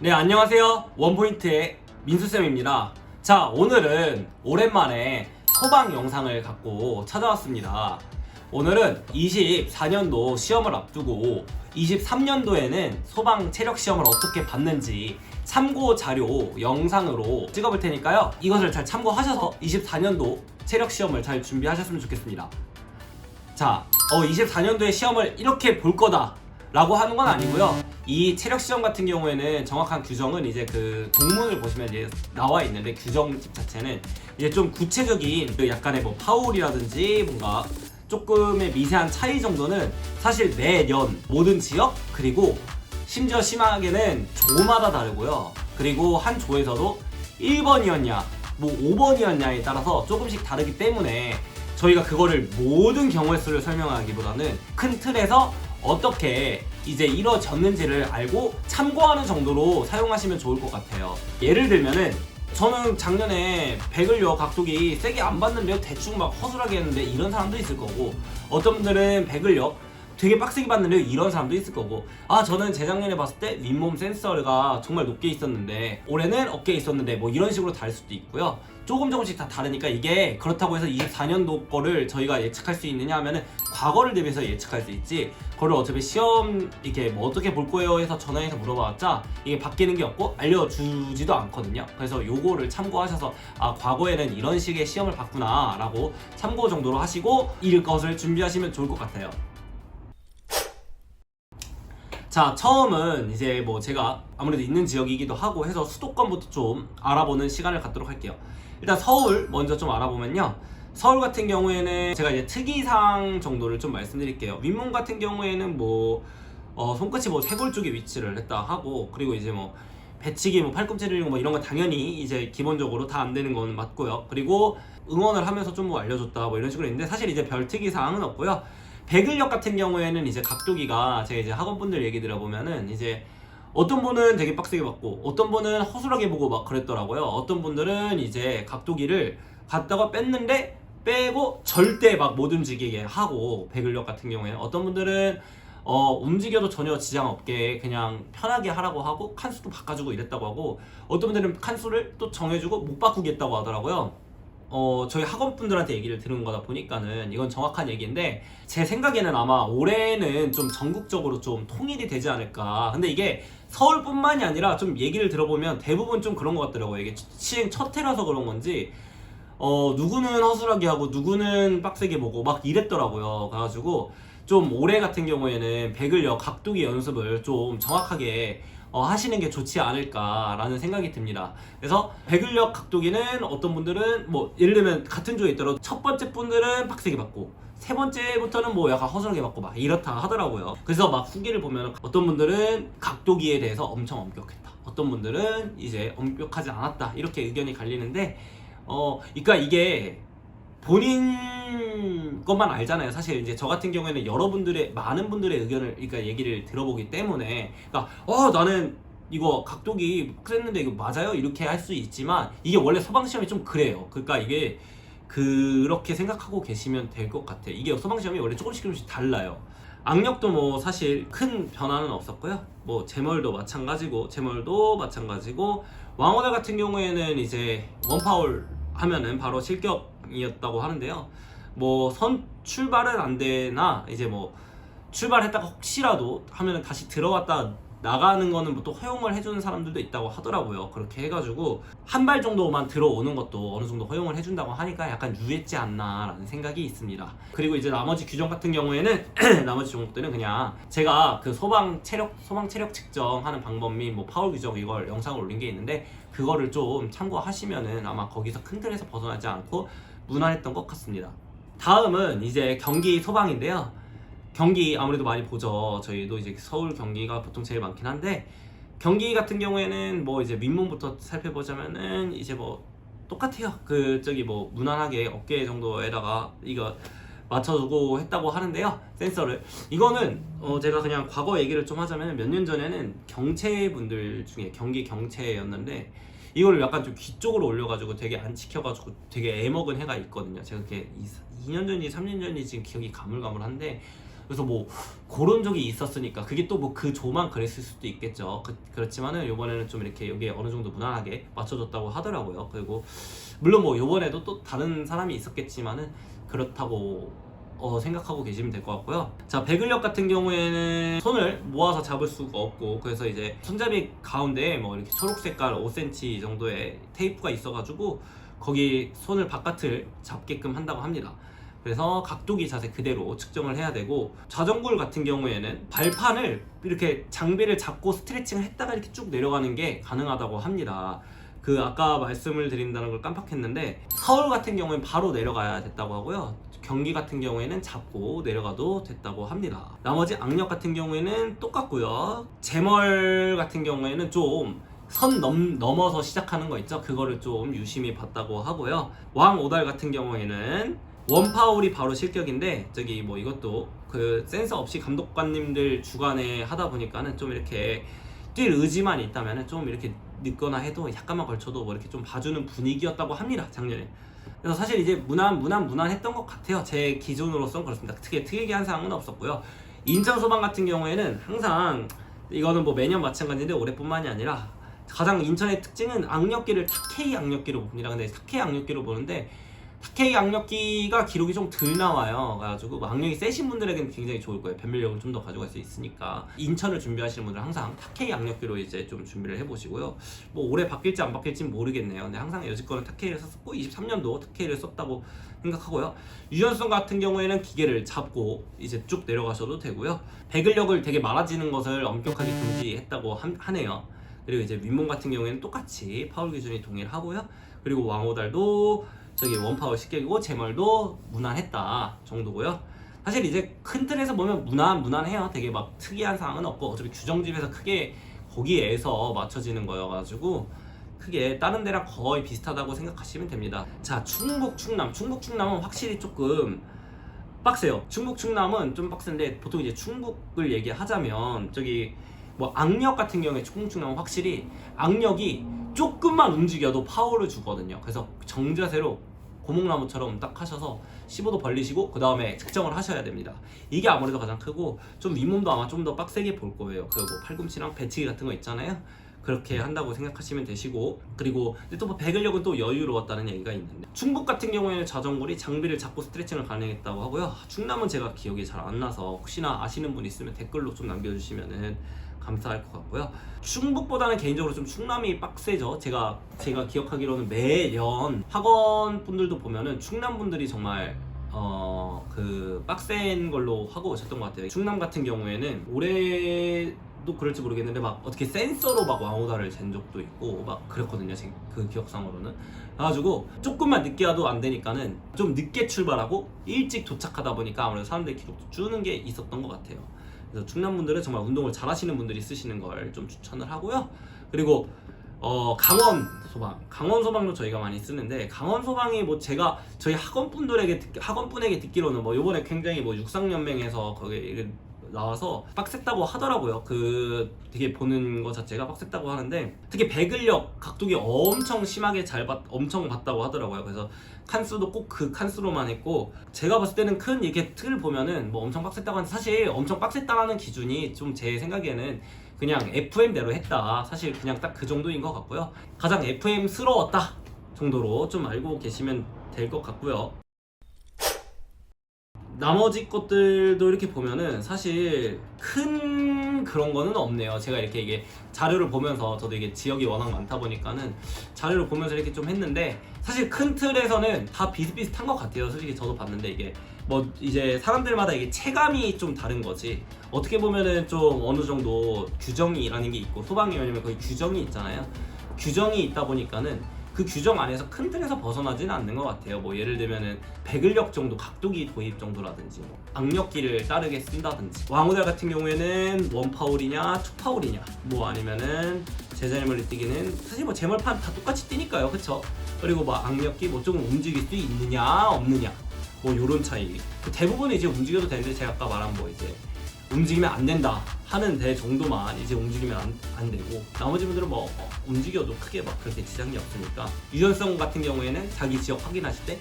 네, 안녕하세요. 원포인트의 민수쌤입니다. 자, 오늘은 오랜만에 소방 영상을 갖고 찾아왔습니다. 오늘은 24년도 시험을 앞두고 23년도에는 소방 체력 시험을 어떻게 봤는지 참고 자료 영상으로 찍어볼 테니까요. 이것을 잘 참고하셔서 24년도 체력 시험을 잘 준비하셨으면 좋겠습니다. 자, 24년도에 시험을 이렇게 볼 거다 라고 하는 건 아니고요. 이 체력 시험 같은 경우에는 정확한 규정은 이제 그 공문을 보시면 이제 나와 있는데, 규정 자체는 이제 좀 구체적인 그 약간의 뭐 파울이라든지 뭔가 조금의 미세한 차이 정도는 사실 매년 모든 지역, 그리고 심지어 심하게는 조마다 다르고요. 그리고 한 조에서도 1번이었냐 뭐 5번이었냐에 따라서 조금씩 다르기 때문에 저희가 그거를 모든 경우의 수를 설명하기보다는 큰 틀에서 어떻게 이제 이루어졌는지를 알고 참고하는 정도로 사용하시면 좋을 것 같아요. 예를 들면은 저는 작년에 백을요 각도기 세게 안 봤는데요 대충 막 허술하게 했는데 이런 사람도 있을 거고, 어떤 분들은 백을요 되게 빡세게 봤는데요 이런 사람도 있을 거고, 저는 재작년에 봤을 때 윗몸 센서가 정말 높게 있었는데 올해는 어깨에 있었는데 뭐 이런 식으로 다를 수도 있고요. 조금씩 다 다르니까 이게 그렇다고 해서 24년도 거를 저희가 예측할 수 있느냐 하면은 과거를 대비해서 예측할 수 있지, 그걸 어차피 시험 이렇게 뭐 어떻게 볼 거예요 해서 전화해서 물어봤자 이게 바뀌는 게 없고 알려주지도 않거든요. 그래서 요거를 참고하셔서 과거에는 이런 식의 시험을 봤구나 라고 참고 정도로 하시고 일 것을 준비하시면 좋을 것 같아요. 자, 처음은 이제 뭐 제가 아무래도 있는 지역이기도 하고 해서 수도권부터 좀 알아보는 시간을 갖도록 할게요. 일단 서울 먼저 좀 알아보면요, 서울 같은 경우에는 제가 이제 특이사항 정도를 좀 말씀드릴게요. 윗몸 같은 경우에는 뭐 손끝이 뭐 쇄골 쪽에 위치를 했다 하고, 그리고 이제 뭐 배치기 뭐 팔꿈치 들리고 뭐 이런 건 당연히 이제 기본적으로 다 안 되는 건 맞고요. 그리고 응원을 하면서 좀 뭐 알려줬다 뭐 이런 식으로 있는데 사실 이제 별 특이사항은 없고요. 백을력 같은 경우에는 이제 각도기가 제가 이제 학원분들 얘기 들어보면은 이제 어떤 분은 되게 빡세게 받고 어떤 분은 허술하게 보고 막 그랬더라고요. 어떤 분들은 이제 각도기를 갖다가 뺐는데 빼고 절대 막 못 움직이게 하고, 백을력 같은 경우에는 어떤 분들은 움직여도 전혀 지장 없게 그냥 편하게 하라고 하고 칸수도 바꿔주고 이랬다고 하고, 어떤 분들은 칸수를 또 정해주고 못 바꾸겠다고 하더라고요. 저희 학원분들한테 얘기를 들은 거다 보니까는 이건 정확한 얘기인데, 제 생각에는 아마 올해는 좀 전국적으로 좀 통일이 되지 않을까. 근데 이게 서울뿐만이 아니라 좀 얘기를 들어보면 대부분 좀 그런 것 같더라고요. 이게 시행 첫 해라서 그런 건지 누구는 허술하게 하고 누구는 빡세게 보고 막 이랬더라고요. 그래가지고 좀 올해 같은 경우에는 백을력 각도기 연습을 좀 정확하게 하시는 게 좋지 않을까라는 생각이 듭니다. 그래서 백을력 각도기는 어떤 분들은 뭐 예를 들면 같은 조에 있더라도 첫 번째 분들은 빡세게 받고 세 번째부터는 뭐 약간 허술하게 받고 막 이렇다 하더라고요. 그래서 막 후기를 보면 어떤 분들은 각도기에 대해서 엄청 엄격했다, 어떤 분들은 이제 엄격하지 않았다, 이렇게 의견이 갈리는데 그러니까 이게 본인 것만 알잖아요. 사실 이제 저 같은 경우에는 여러분들의 많은 분들의 의견을 그러니까 얘기를 들어보기 때문에, 그러니까 나는 이거 각도기 그랬는데 이거 맞아요? 이렇게 할 수 있지만 이게 원래 소방시험이 좀 그래요. 그러니까 이게 그렇게 생각하고 계시면 될 것 같아요. 이게 소방시험이 원래 조금씩 달라요. 악력도 뭐 사실 큰 변화는 없었고요. 뭐 제멀도 마찬가지고 왕호달 같은 경우에는 이제 원파울 하면은 바로 실격이었다고 하는데요. 뭐 선 출발은 안 되나 이제 뭐 출발했다가 혹시라도 하면은 다시 들어왔다 나가는 거는 뭐 또 허용을 해주는 사람들도 있다고 하더라고요. 그렇게 해가지고 한 발 정도만 들어오는 것도 어느 정도 허용을 해준다고 하니까 약간 유했지 않나라는 생각이 있습니다. 그리고 이제 나머지 규정 같은 경우에는 나머지 종목들은 그냥 제가 그 소방 체력 측정하는 방법 및 뭐 파울 규정 이걸 영상을 올린 게 있는데 그거를 좀 참고하시면은 아마 거기서 큰 틀에서 벗어나지 않고 무난했던 것 같습니다. 다음은 이제 경기 소방인데요. 경기 아무래도 많이 보죠. 저희도 이제 서울 경기가 보통 제일 많긴 한데, 경기 같은 경우에는 뭐 이제 윗몸부터 살펴보자면은 이제 뭐 똑같아요. 뭐 무난하게 어깨 정도에다가 이거 맞춰주고 했다고 하는데요. 센서를 이거는 제가 그냥 과거 얘기를 좀 하자면 몇 년 전에는 경체분들 중에 경기 경체였는데 이걸 약간 좀 귀 쪽으로 올려가지고 되게 안 지켜가지고 되게 애먹은 해가 있거든요. 제가 그게 2년 전인지 3년 전인지 지금 기억이 가물가물한데 그래서 뭐 그런 적이 있었으니까 그게 또 뭐 그 조만 그랬을 수도 있겠죠. 그렇지만은 요번에는 좀 이렇게 여기에 어느 정도 무난하게 맞춰줬다고 하더라고요. 그리고 물론 뭐 요번에도 또 다른 사람이 있었겠지만은 그렇다고 생각하고 계시면 될 것 같고요. 자, 배근력 같은 경우에는 손을 모아서 잡을 수가 없고, 그래서 이제 손잡이 가운데에 뭐 이렇게 초록 색깔 5cm 정도의 테이프가 있어가지고 거기 손을 바깥을 잡게끔 한다고 합니다. 그래서 각도기 자세 그대로 측정을 해야 되고, 자전거를 같은 경우에는 발판을 이렇게 장비를 잡고 스트레칭을 했다가 이렇게 쭉 내려가는 게 가능하다고 합니다. 그 아까 말씀을 드린다는 걸 깜빡했는데, 서울 같은 경우에는 바로 내려가야 됐다고 하고요. 경기 같은 경우에는 잡고 내려가도 됐다고 합니다. 나머지 악력 같은 경우에는 똑같고요. 제멀 같은 경우에는 좀 선 넘어서 시작하는 거 있죠? 그거를 좀 유심히 봤다고 하고요. 왕오달 같은 경우에는 원파울이 바로 실격인데, 저기 뭐 이것도 그 센서 없이 감독관님들 주관에 하다 보니까는 좀 이렇게 뛸 의지만 있다면은 좀 이렇게 늦거나 해도 약간만 걸쳐도 뭐 이렇게 좀 봐주는 분위기였다고 합니다, 작년에. 그래서 사실 이제 무난했던 것 같아요. 제 기준으로선 그렇습니다. 특이한 사항은 없었고요. 인천 소방 같은 경우에는 항상, 이거는 뭐 매년 마찬가지인데 올해뿐만이 아니라 가장 인천의 특징은 악력기를 타케이 악력기로 봅니다. 근데 타케이 악력기로 보는데 타케이 악력기가 기록이 좀 덜 나와요. 그래가지고 뭐 악력이 세신 분들에게는 굉장히 좋을 거예요. 변별력을 좀 더 가져갈 수 있으니까. 인천을 준비하시는 분들은 항상 타케이 악력기로 이제 좀 준비를 해보시고요. 뭐 올해 바뀔지 안 바뀔지는 모르겠네요. 근데 항상 여지껏은 타케이를 썼고 23년도 타케이를 썼다고 생각하고요. 유연성 같은 경우에는 기계를 잡고 이제 쭉 내려가셔도 되고요. 배근력을 되게 많아지는 것을 엄격하게 금지했다고 하네요. 그리고 이제 윗몸 같은 경우에는 똑같이 파울 기준이 동일하고요. 그리고 왕오달도 저기 원파울 실격이고 제멀도 무난했다 정도고요. 사실 이제 큰 틀에서 보면 무난해요. 되게 막 특이한 사항은 없고, 어차피 규정집에서 크게 거기에서 맞춰지는 거여가지고 크게 다른 데랑 거의 비슷하다고 생각하시면 됩니다. 자, 충북 충남은 확실히 조금 빡세요. 충북 충남은 좀 빡센데, 보통 이제 충북을 얘기하자면 저기 뭐 악력 같은 경우에 충북 충남은 확실히 악력이 조금만 움직여도 파워를 주거든요. 그래서 정자세로 고목나무처럼 딱 하셔서 15도 벌리시고 그 다음에 측정을 하셔야 됩니다. 이게 아무래도 가장 크고, 좀 윗몸도 아마 좀 더 빡세게 볼 거예요. 그 뭐 팔꿈치랑 배치기 같은 거 있잖아요. 그렇게 한다고 생각하시면 되시고, 그리고 또 뭐 배근력은 또 여유로웠다는 얘기가 있는데, 충북 같은 경우에는 자전거리 장비를 잡고 스트레칭을 가능했다고 하고요. 충남은 제가 기억이 잘 안 나서 혹시나 아시는 분 있으면 댓글로 좀 남겨주시면은 감사할 것 같고요. 충북보다는 개인적으로 좀 충남이 빡세죠. 제가 기억하기로는 매년 학원 분들도 보면은 충남 분들이 정말 그 빡센 걸로 하고 오셨던 것 같아요. 충남 같은 경우에는 올해도 그럴지 모르겠는데 막 어떻게 센서로 막 왕오다를 잰 적도 있고 막 그랬거든요. 그 기억상으로는. 그래가지고 조금만 늦게 와도 안 되니까는 좀 늦게 출발하고 일찍 도착하다 보니까 아무래도 사람들의 기록도 주는 게 있었던 것 같아요. 그래서 충남분들은 정말 운동을 잘 하시는 분들이 쓰시는 걸 좀 추천을 하고요. 그리고 강원 소방도 저희가 많이 쓰는데, 강원 소방이 뭐 제가 저희 학원분에게 듣기로는 뭐 요번에 굉장히 뭐 육상연맹에서 거기 나와서 빡셌다고 하더라고요. 그 되게 보는 거 자체가 빡셌다고 하는데, 특히 배근력 각도기 엄청 심하게 엄청 봤다고 하더라고요. 그래서 칸수도 꼭 그 칸수로만 했고, 제가 봤을 때는 큰 이렇게 틀을 보면은 뭐 엄청 빡셌다고 하는데, 사실 엄청 빡셌다라는 기준이 좀 제 생각에는 그냥 FM대로 했다, 사실 그냥 딱 그 정도인 것 같고요. 가장 FM스러웠다 정도로 좀 알고 계시면 될 것 같고요. 나머지 것들도 이렇게 보면은 사실 큰 그런 거는 없네요. 제가 이렇게 이게 자료를 보면서, 저도 이게 지역이 워낙 많다 보니까는 자료를 보면서 이렇게 좀 했는데, 사실 큰 틀에서는 다 비슷비슷한 것 같아요. 솔직히 저도 봤는데, 이게 뭐 이제 사람들마다 이게 체감이 좀 다른 거지, 어떻게 보면은 좀 어느 정도 규정이라는 게 있고, 소방위원회면 거의 규정이 있잖아요. 규정이 있다 보니까는 그 규정 안에서 큰 틀에서 벗어나지는 않는 것 같아요. 뭐 예를 들면은 배근력 정도, 각도기 도입 정도라든지, 뭐 악력기를 따르게 쓴다든지, 왕오달 같은 경우에는 원파울이냐 투파울이냐, 뭐 아니면은 제자리멀리 뛰기는 사실 뭐 제멀판 다 똑같이 뛰니까요, 그쵸? 그리고 뭐 악력기 뭐 좀 움직일 수 있느냐 없느냐, 뭐 요런 차이. 대부분 이제 움직여도 되는데, 제가 아까 말한 뭐 이제 움직이면 안 된다 하는 데 정도만 이제 움직이면 안 되고, 나머지 분들은 뭐 움직여도 크게 막 그렇게 지장이 없으니까. 유연성 같은 경우에는 자기 지역 확인하실 때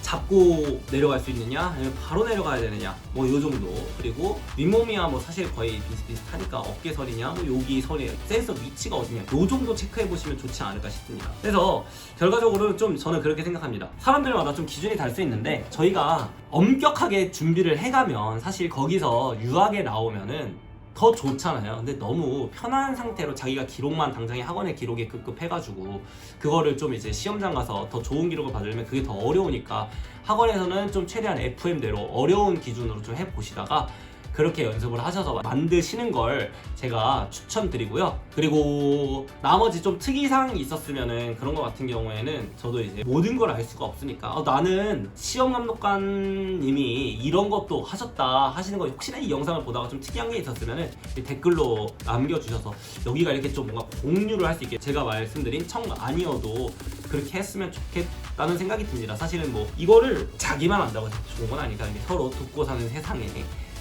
잡고 내려갈 수 있느냐, 아니면 바로 내려가야 되느냐, 뭐 요 정도. 그리고 윗몸이야 뭐 사실 거의 비슷비슷하니까 어깨설이냐, 뭐 여기 설이 센서 위치가 어디냐, 요 정도 체크해 보시면 좋지 않을까 싶습니다. 그래서 결과적으로 좀 저는 그렇게 생각합니다. 사람들마다 좀 기준이 다를 수 있는데 저희가 엄격하게 준비를 해가면 사실 거기서 유하게 나오면은 더 좋잖아요. 근데 너무 편한 상태로 자기가 기록만 당장에 학원의 기록에 급급해가지고 그거를 좀 이제 시험장 가서 더 좋은 기록을 받으려면 그게 더 어려우니까 학원에서는 좀 최대한 FM대로 어려운 기준으로 좀 해보시다가 그렇게 연습을 하셔서 만드시는 걸 제가 추천드리고요. 그리고 나머지 좀 특이사항이 있었으면은 그런 거 같은 경우에는 저도 이제 모든 걸 알 수가 없으니까 나는 시험 감독관님이 이런 것도 하셨다 하시는 거 혹시나 이 영상을 보다가 좀 특이한 게 있었으면은 댓글로 남겨주셔서 여기가 이렇게 좀 뭔가 공유를 할 수 있게 제가 말씀드린 청 아니어도 그렇게 했으면 좋겠다는 생각이 듭니다. 사실은 뭐 이거를 자기만 안다고 좋은 건 아니까 서로 돕고 사는 세상에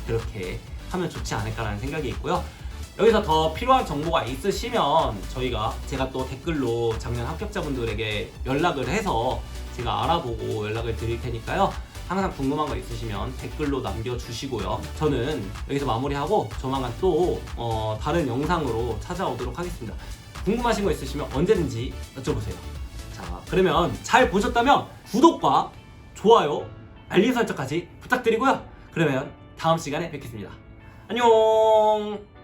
그렇게 하면 좋지 않을까라는 생각이 있고요. 여기서 더 필요한 정보가 있으시면 제가 또 댓글로 작년 합격자분들에게 연락을 해서 제가 알아보고 연락을 드릴 테니까요. 항상 궁금한 거 있으시면 댓글로 남겨주시고요. 저는 여기서 마무리하고 조만간 또 다른 영상으로 찾아오도록 하겠습니다. 궁금하신 거 있으시면 언제든지 여쭤보세요. 자, 그러면 잘 보셨다면 구독과 좋아요, 알림 설정까지 부탁드리고요. 그러면 다음 시간에 뵙겠습니다. 안녕.